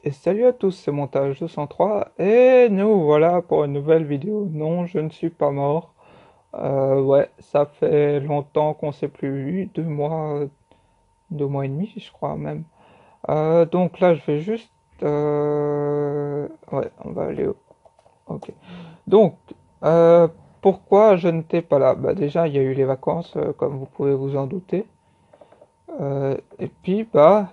Et salut à tous, c'est Montage 203 et nous voilà pour une nouvelle vidéo. Non, je ne suis pas mort. Ouais, ça fait longtemps qu'on s'est plus vu, 2 mois, 2 mois et demi, je crois même. Donc là, je vais juste, ouais, on va aller. Ok. Donc, euh, pourquoi je n'étais pas là? Bah déjà, il y a eu les vacances, comme vous pouvez vous en douter. Et puis, bah,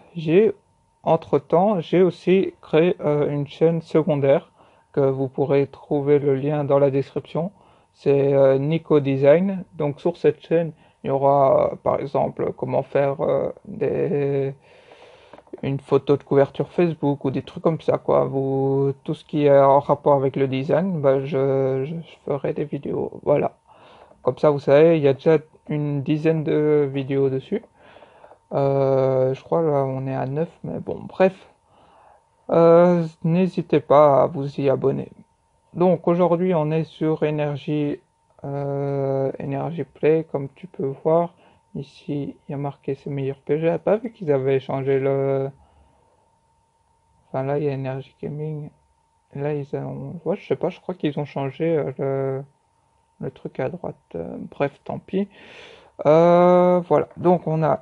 entre-temps, j'ai aussi créé une chaîne secondaire que vous pourrez trouver le lien dans la description. C'est Nico Design. Donc, sur cette chaîne, il y aura, par exemple, comment faire une photo de couverture Facebook ou des trucs comme ça, quoi. Tout ce qui est en rapport avec le design, bah, je ferai des vidéos. Voilà. Comme ça, vous savez, il y a déjà une dizaine de vidéos dessus. Je crois là on est à 9, mais bon, bref. N'hésitez pas à vous y abonner. Donc aujourd'hui on est sur Energy Play, comme tu peux voir. Ici il y a marqué c'est meilleur PG. J'avais pas vu qu'ils avaient changé le. Enfin là il y a Energy Gaming. Là ils ont. Ouais, je sais pas, je crois qu'ils ont changé le truc à droite. Bref, tant pis. Voilà, donc on a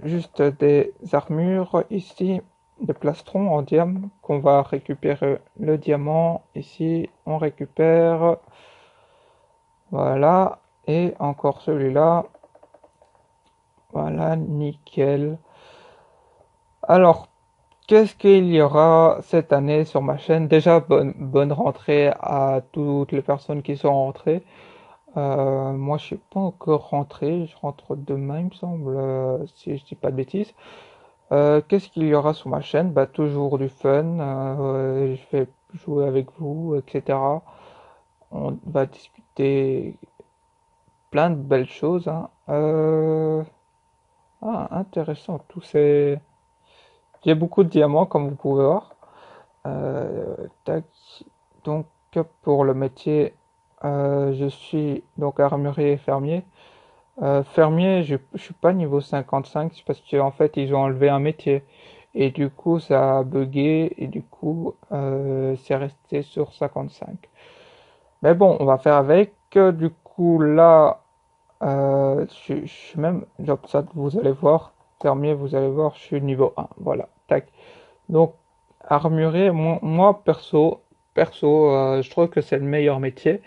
juste des armures ici, des plastrons en diamant qu'on va récupérer le diamant. Ici, on récupère, voilà, et encore celui-là, voilà, nickel. Alors, qu'est-ce qu'il y aura cette année sur ma chaîne? Déjà, bonne rentrée à toutes les personnes qui sont rentrées. Moi, je suis pas encore rentré, je rentre demain, il me semble, si je dis pas de bêtises. Qu'est-ce qu'il y aura sur ma chaîne? Bah, toujours du fun, je vais jouer avec vous, etc. On va discuter plein de belles choses, hein. Intéressant, J'ai beaucoup de diamants, comme vous pouvez voir. Tac. Donc, pour le métier, je suis donc armurier et fermier. Fermier, je suis pas niveau 55, c'est parce qu'en fait, ils ont enlevé un métier. Et du coup, ça a bugué, et du coup, c'est resté sur 55. Mais bon, on va faire avec. Du coup, là, je suis même, genre ça, vous allez voir, fermier, vous allez voir, je suis niveau 1. Voilà, tac. Donc, armurier, moi perso, je trouve que c'est le meilleur métier.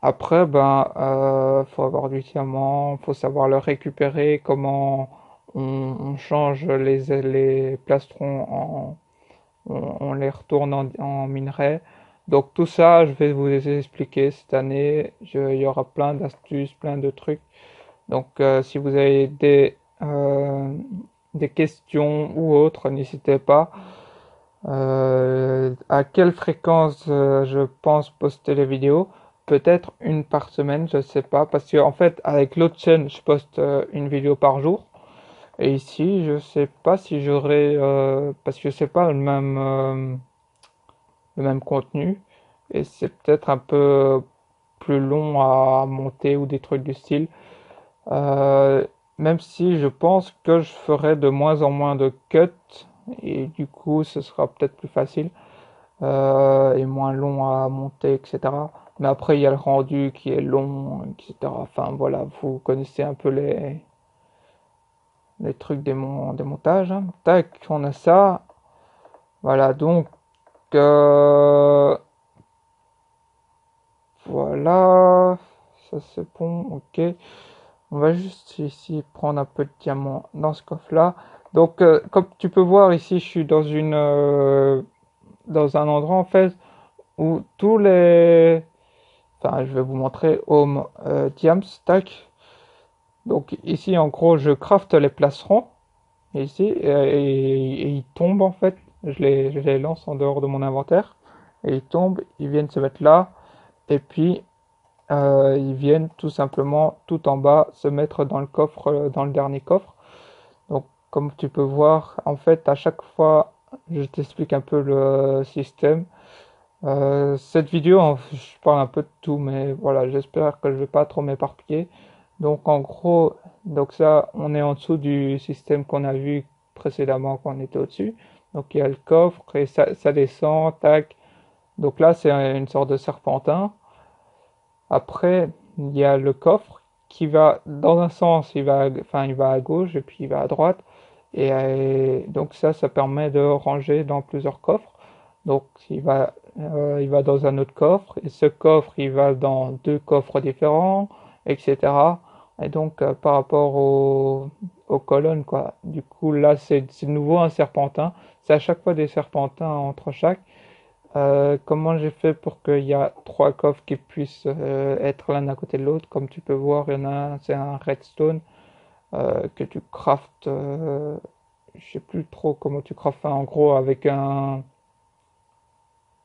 Après, ben, faut avoir du diamant, faut savoir le récupérer, comment on change les plastrons on les retourne en minerai. Donc tout ça, je vais vous les expliquer cette année. Il y aura plein d'astuces, plein de trucs. Donc si vous avez des questions ou autres, n'hésitez pas. À quelle fréquence je pense poster les vidéos? Peut-être une par semaine, je sais pas, parce que en fait avec l'autre chaîne je poste une vidéo par jour, et ici je sais pas si j'aurai, parce que c'est pas le même contenu, et c'est peut-être un peu plus long à monter ou des trucs du style. Euh, Même si je pense que je ferai de moins en moins de cuts, et du coup ce sera peut-être plus facile et moins long à monter, etc. Mais après, il y a le rendu qui est long, etc. Enfin, voilà, vous connaissez un peu les trucs des montages, hein. Tac, on a ça. Voilà, donc, euh, voilà. Ça, c'est bon, ok. On va juste ici prendre un peu de diamant dans ce coffre-là. Donc, comme tu peux voir ici, je suis dans un endroit, en fait, où enfin, je vais vous montrer Home Diams, tac. Donc ici, en gros, je crafte les placerons, ici, et ils tombent en fait. Je les lance en dehors de mon inventaire, et ils tombent, ils viennent se mettre là, et puis ils viennent tout simplement tout en bas se mettre dans le coffre, dans le dernier coffre. Donc comme tu peux voir, en fait, à chaque fois, je t'explique un peu le système. Cette vidéo, je parle un peu de tout, mais voilà, j'espère que je vais pas trop m'éparpiller. Donc en gros, donc ça, on est en dessous du système qu'on a vu précédemment quand on était au-dessus. Donc il y a le coffre et ça descend, tac. Donc là, c'est une sorte de serpentin. Après, il y a le coffre qui va dans un sens, il va à gauche et puis il va à droite. Donc ça permet de ranger dans plusieurs coffres. Donc il va dans un autre coffre et ce coffre, il va dans deux coffres différents, etc. Et donc par rapport aux colonnes, quoi. Du coup, là, c'est de nouveau un serpentin. C'est à chaque fois des serpentins entre chaque. Comment j'ai fait pour qu'il y a trois coffres qui puissent être l'un à côté de l'autre? Comme tu peux voir, il y en a un, c'est un redstone que tu craftes. Je sais plus trop comment tu craftes. Enfin, en gros, avec un,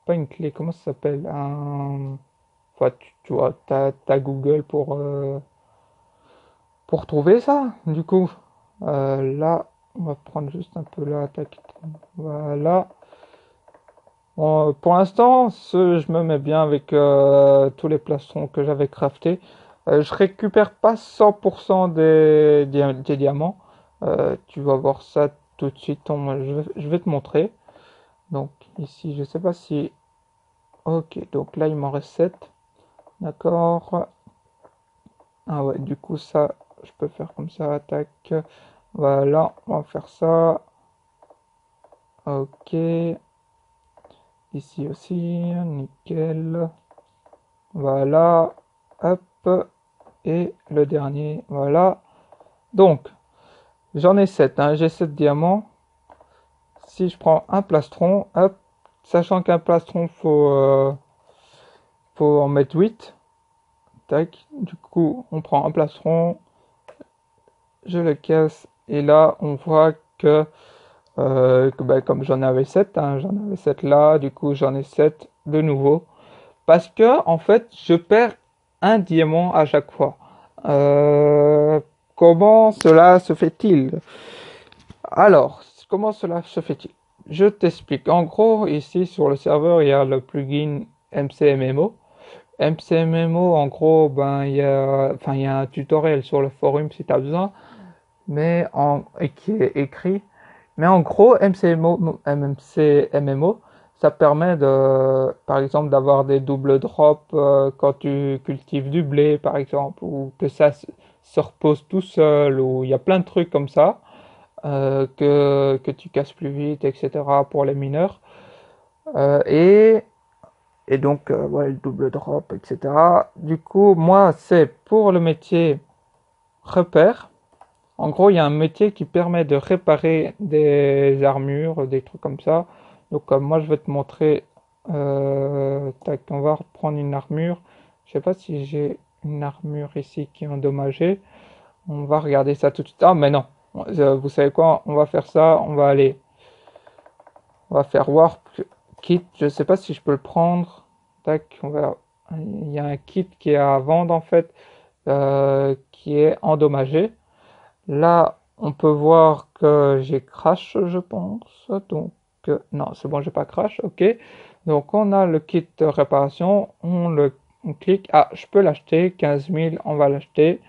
pas une clé, comment ça s'appelle? Enfin, tu vois, t'as Google pour trouver ça. Du coup, là, on va prendre juste un peu là. Tac, voilà. Bon, pour l'instant, je me mets bien avec tous les plastrons que j'avais craftés. Je récupère pas 100% des diamants. Tu vas voir ça tout de suite. Je vais te montrer. Donc ici, je sais pas si... Ok, donc là, il m'en reste 7. D'accord. Ah ouais, du coup, ça, je peux faire comme ça. Tac. Voilà, on va faire ça. Ok. Ici aussi, nickel. Voilà. Hop. Et le dernier, voilà. Donc, j'en ai 7, hein, j'ai 7 diamants. Si je prends un plastron, hop, sachant qu'un plastron, faut en mettre 8. Tac, du coup, on prend un plastron, je le casse, et là, on voit bah, comme j'en avais 7, hein, j'en avais 7 là, du coup, j'en ai 7 de nouveau. Parce que, en fait, je perds un diamant à chaque fois. Comment cela se fait-il? Alors, comment cela se fait-il? Je t'explique. En gros, ici sur le serveur, il y a le plugin MCMMO. MCMMO, en gros, ben, il y a un tutoriel sur le forum si tu as besoin, et qui est écrit. Mais en gros, MCMMO, ça permet par exemple, d'avoir des doubles drops quand tu cultives du blé, par exemple, ou que ça se repose tout seul, ou il y a plein de trucs comme ça que tu casses plus vite, etc. pour les mineurs. Euh, et, et donc, ouais, le double drop, etc. Du coup, moi, c'est pour le métier repère. En gros, il y a un métier qui permet de réparer des armures, des trucs comme ça. Donc, moi, je vais te montrer. Tac, on va reprendre une armure. Je sais pas si j'ai une armure ici qui est endommagée. On va regarder ça tout de suite. Ah, mais non. Vous savez quoi? On va faire ça. On va faire Warp Kit. Je sais pas si je peux le prendre. Tac, il y a un kit qui est à vendre en fait, qui est endommagé. Là, on peut voir que j'ai crash, je pense. Donc, non, c'est bon, j'ai pas crash. Ok. Donc, on a le kit de réparation. On clique. Ah, je peux l'acheter. 15 000, on va l'acheter.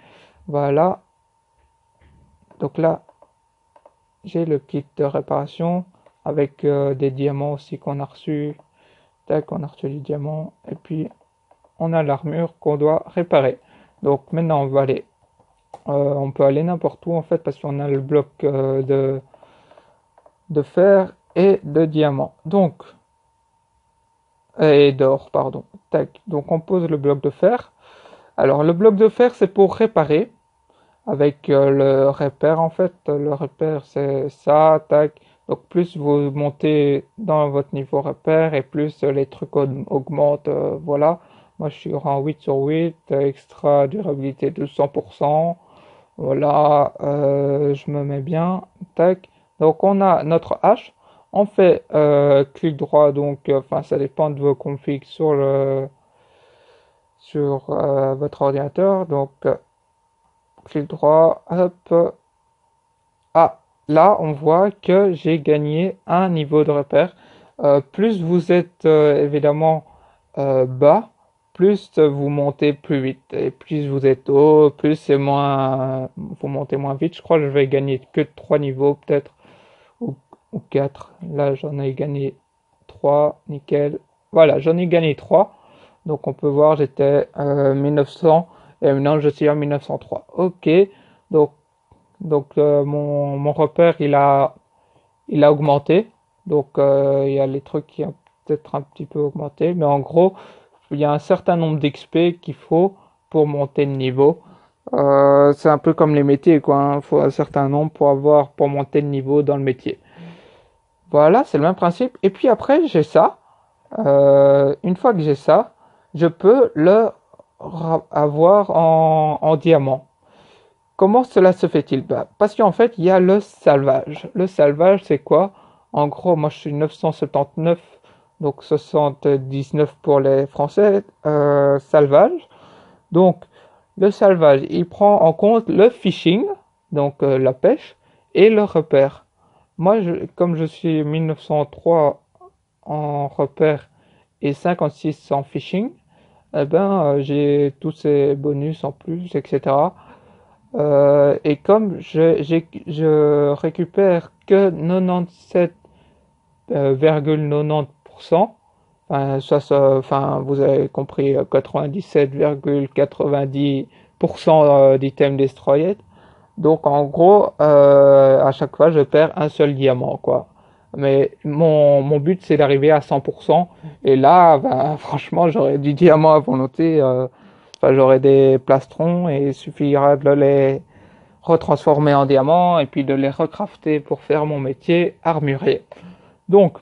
Voilà. Donc là, j'ai le kit de réparation avec des diamants aussi qu'on a reçus. Tac, on a reçu les diamants. Et puis, on a l'armure qu'on doit réparer. Donc maintenant, on peut aller n'importe où en fait parce qu'on a le bloc de fer et de diamant. Donc, et d'or, pardon. Tac. Donc on pose le bloc de fer. Alors le bloc de fer, c'est pour réparer. Avec le repère en fait. Le repère c'est ça, tac. Donc plus vous montez dans votre niveau repère et plus les trucs augmentent, voilà. Moi je suis en 8 sur 8, extra durabilité de 100%. Voilà, je me mets bien, tac. Donc on a notre hache. On fait clic droit, donc enfin ça dépend de vos configs sur votre ordinateur. Donc clic droit, hop. Ah, là, on voit que j'ai gagné un niveau de repère. Plus vous êtes évidemment bas, plus vous montez plus vite. Et plus vous êtes haut, plus c'est moins, vous montez moins vite. Je crois que je vais gagner que 3 niveaux peut-être. Ou ou 4. Là, j'en ai gagné 3, nickel. Voilà, j'en ai gagné 3. Donc on peut voir, j'étais 1900 et maintenant je suis en 1903. Ok, donc, mon repère il a augmenté. Donc il y a les trucs qui ont peut-être un petit peu augmenté. Mais en gros, il y a un certain nombre d'XP qu'il faut pour monter le niveau. C'est un peu comme les métiers, quoi, hein. Il faut un certain nombre pour monter le niveau dans le métier. Voilà, c'est le même principe. Et puis après, j'ai ça. Une fois que j'ai ça, je peux le avoir en diamant. Comment cela se fait-il? Bah, parce qu'en fait, il y a le salvage. Le salvage, c'est quoi? En gros, moi, je suis 979, donc 79 pour les Français, salvage. Donc, le salvage, il prend en compte le fishing, donc la pêche, et le repère. Moi, comme je suis 1903 en repère et 56 en fishing, eh ben, j'ai tous ces bonus en plus, etc. Et comme je récupère que 97,90%, enfin, vous avez compris, 97,90% d'items destroyed. Donc en gros, à chaque fois, je perds un seul diamant, quoi. Mais mon but, c'est d'arriver à 100%. Et là, ben, franchement, j'aurai du diamant à volonté. Enfin, j'aurai des plastrons et il suffira de les retransformer en diamants et puis de les recrafter pour faire mon métier armurier. Donc,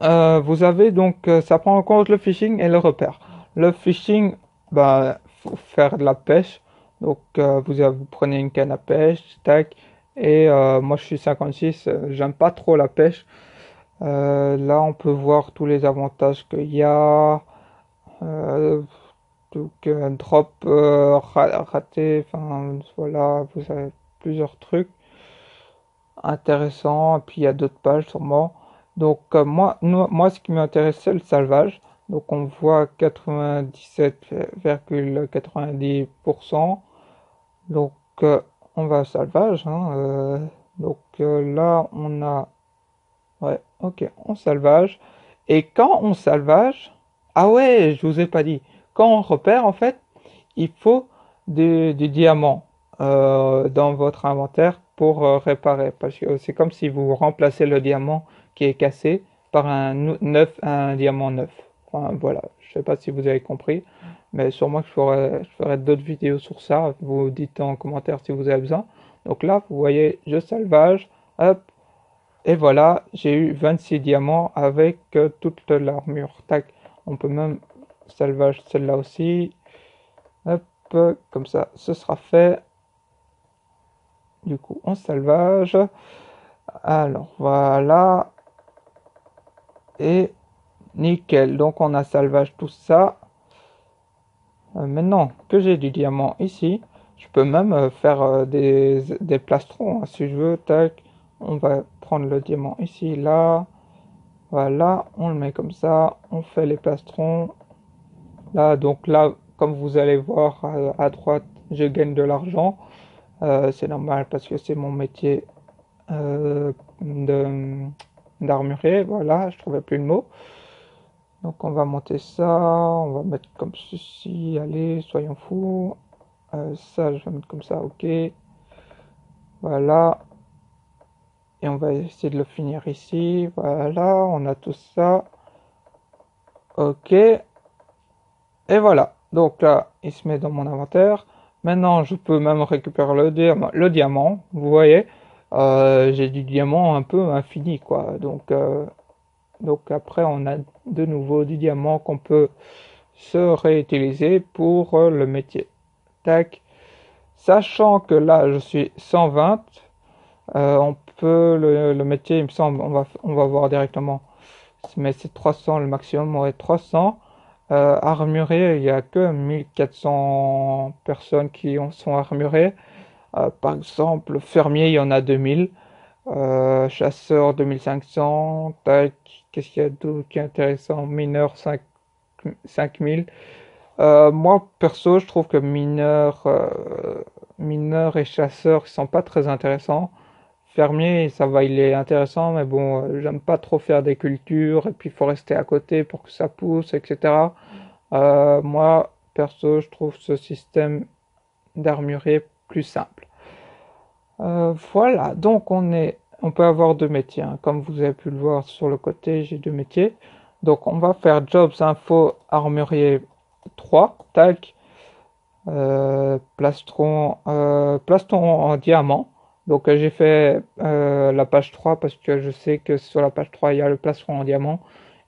vous avez donc, ça prend en compte le fishing et le repère. Le fishing, bah, faut faire de la pêche. Donc, vous prenez une canne à pêche, tac. Et moi, je suis 56, j'aime pas trop la pêche. Là, on peut voir tous les avantages qu'il y a. Euh, donc, un drop raté, enfin, voilà, vous avez plusieurs trucs intéressant. Et puis il y a d'autres pages sûrement. Donc moi, ce qui m'intéresse, c'est le salvage. Donc on voit 97,90%. Donc on va au salvage, hein, donc là on a, ouais, ok, on salvage. Et quand on salvage, ah ouais, je vous ai pas dit, quand on repère en fait, il faut du diamant dans votre inventaire pour réparer. Parce que c'est comme si vous remplacez le diamant qui est cassé par un diamant neuf. Enfin voilà, je sais pas si vous avez compris, mais sûrement que je ferai d'autres vidéos sur ça. Vous dites en commentaire si vous avez besoin. Donc là, vous voyez, je salvage, hop, et voilà, j'ai eu 26 diamants avec toute l'armure. Tac, on peut même salvage celle-là aussi. Hop, comme ça, ce sera fait. Du coup, on salvage. Alors, voilà. Et nickel. Donc, on a salvage tout ça. Maintenant que j'ai du diamant ici, je peux même faire des plastrons, hein, si je veux. Tac, on va prendre le diamant ici, là. Voilà, on le met comme ça. On fait les plastrons. Là, donc là, comme vous allez voir à droite, je gagne de l'argent. C'est normal parce que c'est mon métier d'armurier. Voilà, je trouvais plus le mot. Donc on va monter ça, on va mettre comme ceci. Allez, soyons fous. Ça, je vais mettre comme ça, ok. Voilà. Et on va essayer de le finir ici. Voilà, on a tout ça. Ok. Et voilà. Donc là, il se met dans mon inventaire. Maintenant, je peux même récupérer le diamant. Vous voyez, j'ai du diamant un peu infini, quoi. Donc après, on a de nouveau du diamant qu'on peut se réutiliser pour le métier. Tac. Sachant que là, je suis 120, on peut le métier, il me semble, on va voir directement. Mais c'est 300 le maximum, ouais, 300. Armuré, il n'y a que 1400 personnes qui sont armurées. Par exemple, fermier, il y en a 2000. Chasseur, 2500. Tac, qu'est-ce qu'il y a d'autre qui est intéressant? Mineur, 5000. Moi, perso, je trouve que mineur et chasseur, ils sont pas très intéressants. fermier, ça va, il est intéressant, mais bon, j'aime pas trop faire des cultures, et puis il faut rester à côté pour que ça pousse, etc. Moi, perso, je trouve ce système d'armurier plus simple. Voilà, donc on peut avoir deux métiers, hein. Comme vous avez pu le voir sur le côté, j'ai deux métiers. Donc on va faire Jobs Info Armurier 3, tac, plastron en diamant. Donc j'ai fait la page 3 parce que je sais que sur la page 3 il y a le plastron en diamant.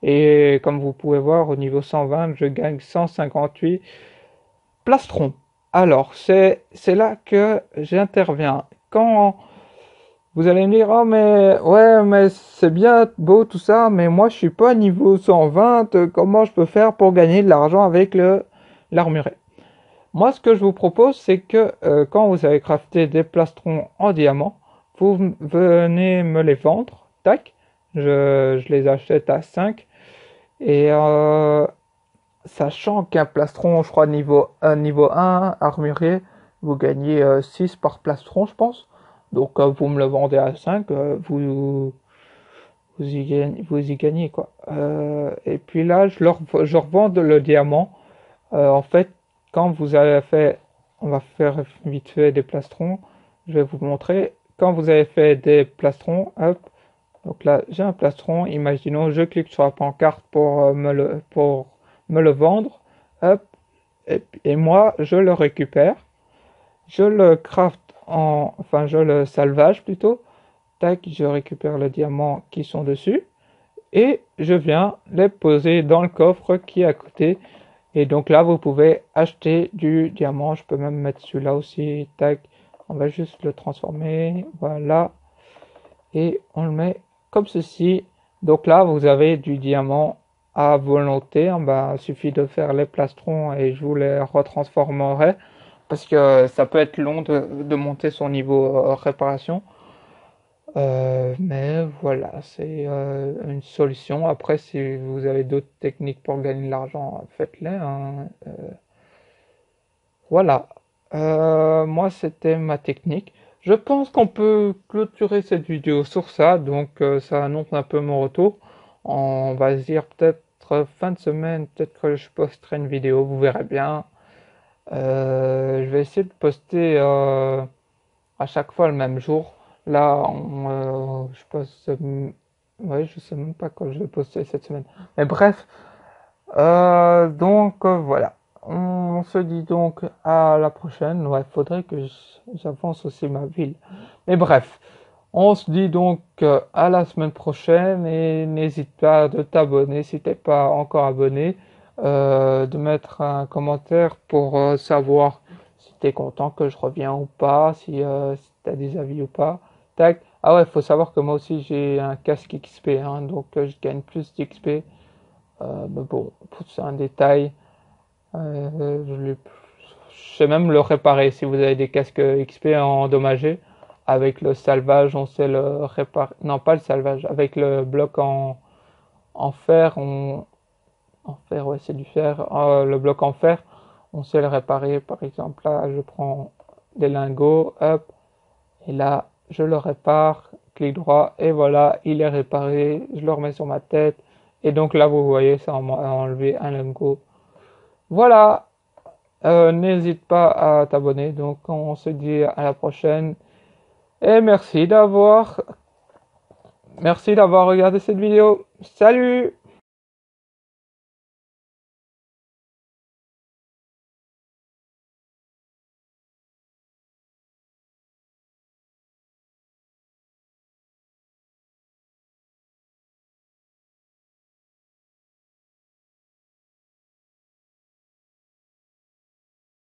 Et comme vous pouvez voir, au niveau 120, je gagne 158 plastrons. Alors c'est là que j'interviens. Quand vous allez me dire, oh mais ouais, mais c'est bien beau tout ça, mais moi je suis pas niveau 120, comment je peux faire pour gagner de l'argent avec l'armurier? Moi, ce que je vous propose, c'est que quand vous avez crafté des plastrons en diamant, vous venez me les vendre, tac, je les achète à 5, et sachant qu'un plastron, je crois, niveau 1, armurier, vous gagnez 6 par plastron, je pense. Donc, vous me le vendez à 5, vous y gagnez, quoi. Et puis là, je revends le diamant. En fait, quand vous avez fait, on va faire vite fait des plastrons, je vais vous montrer. Quand vous avez fait des plastrons, hop, donc là j'ai un plastron, imaginons, je clique sur la pancarte pour me le vendre, hop, et moi je le récupère, je le craft enfin je le salvage plutôt, tac, je récupère les diamants qui sont dessus, et je viens les poser dans le coffre qui est à côté. Et donc là, vous pouvez acheter du diamant. Je peux même mettre celui-là aussi. Tac. On va juste le transformer. Voilà. Et on le met comme ceci. Donc là, vous avez du diamant à volonté. Ben, il suffit de faire les plastrons et je vous les retransformerai. Parce que ça peut être long de monter son niveau réparation. Mais voilà, c'est une solution. Après, si vous avez d'autres techniques pour gagner de l'argent, faites-les, hein. Voilà. Moi, c'était ma technique. Je pense qu'on peut clôturer cette vidéo sur ça. Donc, ça annonce un peu mon retour. On va se dire peut-être fin de semaine, peut-être que je posterai une vidéo. Vous verrez bien. Je vais essayer de poster à chaque fois le même jour. Là, je poste. Ouais, je sais même pas quand je vais poster cette semaine. Mais bref, donc voilà. On se dit donc à la prochaine. Ouais, faudrait que j'avance aussi ma ville. Mais bref, on se dit donc à la semaine prochaine et n'hésite pas de t'abonner si t'es pas encore abonné, de mettre un commentaire pour savoir si t'es content que je reviens ou pas, si t'as des avis ou pas. Tac. Ah ouais, faut savoir que moi aussi j'ai un casque XP, hein, donc je gagne plus d'XP. Mais bon, c'est un détail. Je sais même le réparer. Si vous avez des casques XP endommagés, avec le salvage, on sait le réparer. Non, pas le salvage. Avec le bloc en fer, en fer, ouais, c'est du fer. Le bloc en fer, on sait le réparer. Par exemple, là, je prends des lingots, hop, et là, je le répare, clic droit, et voilà, il est réparé. Je le remets sur ma tête. Et donc là, vous voyez, ça m'a enlevé un lingot. Voilà, n'hésite pas à t'abonner. Donc, on se dit à la prochaine. Et merci d'avoir regardé cette vidéo. Salut!